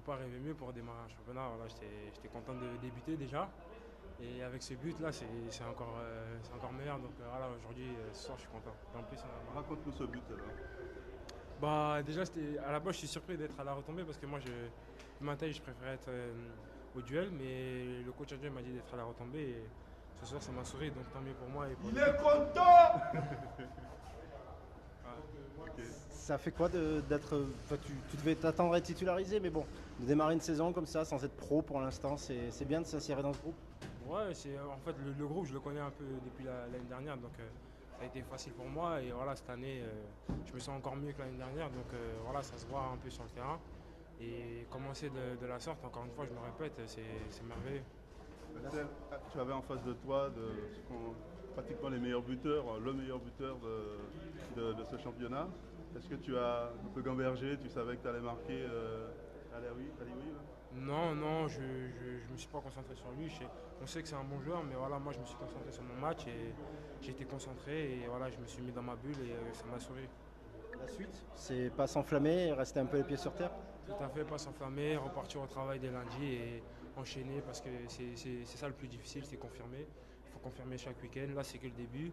pas rêver mieux pour démarrer un championnat. Voilà, j'étais content de débuter déjà. Et avec ce but-là, c'est encore meilleur. Donc voilà, aujourd'hui, ce soir, je suis content. Et en plus, Raconte-nous ce but alors. bah, déjà, à la base, je suis surpris d'être à la retombée parce que moi, de ma taille, je préférais être au duel. Mais le coach adjoint m'a dit d'être à la retombée. Et ce soir, ça m'a souri. Donc tant mieux pour moi et pour Il l'équipe. est content. Ok. Ça fait quoi d'être. Enfin, tu devais t'attendre à être titularisé, mais bon, de démarrer une saison comme ça sans être pro pour l'instant, c'est bien de s'insérer dans ce groupe. Ouais, en fait le groupe, je le connais un peu depuis l'année dernière, donc ça a été facile pour moi. Et voilà, cette année, je me sens encore mieux que l'année dernière, donc voilà, ça se voit un peu sur le terrain. Et commencer de la sorte, encore une fois, je me répète, c'est merveilleux. Axel, tu avais en face de toi pratiquement les meilleurs buteurs, le meilleur buteur de ce championnat. Est-ce que tu as un peu gambergé, tu savais que tu allais marquer Ali oui, là. Non, non, je ne me suis pas concentré sur lui. On sait que c'est un bon joueur, mais voilà, moi je me suis concentré sur mon match et j'ai été concentré et voilà, je me suis mis dans ma bulle et ça m'a souri. La suite, c'est pas s'enflammer et rester un peu les pieds sur terre. Tout à fait, pas s'enflammer, repartir au travail dès lundi et enchaîner parce que c'est ça le plus difficile, c'est confirmer. Il faut confirmer chaque week-end. Là, c'est que le début,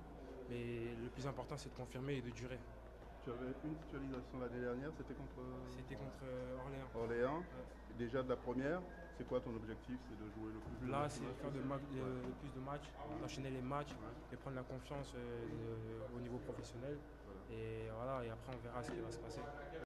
mais le plus important, c'est de confirmer et de durer. Tu avais une titularisation l'année dernière, c'était contre C'était contre Orléans. Orléans. Ouais. Déjà de la première, c'est quoi ton objectif? C'est de jouer le plus de Là, matchs c'est faire le plus de matchs, d'enchaîner les matchs et prendre la confiance au niveau professionnel. Voilà. Et voilà, et après, on verra ce qui va se passer.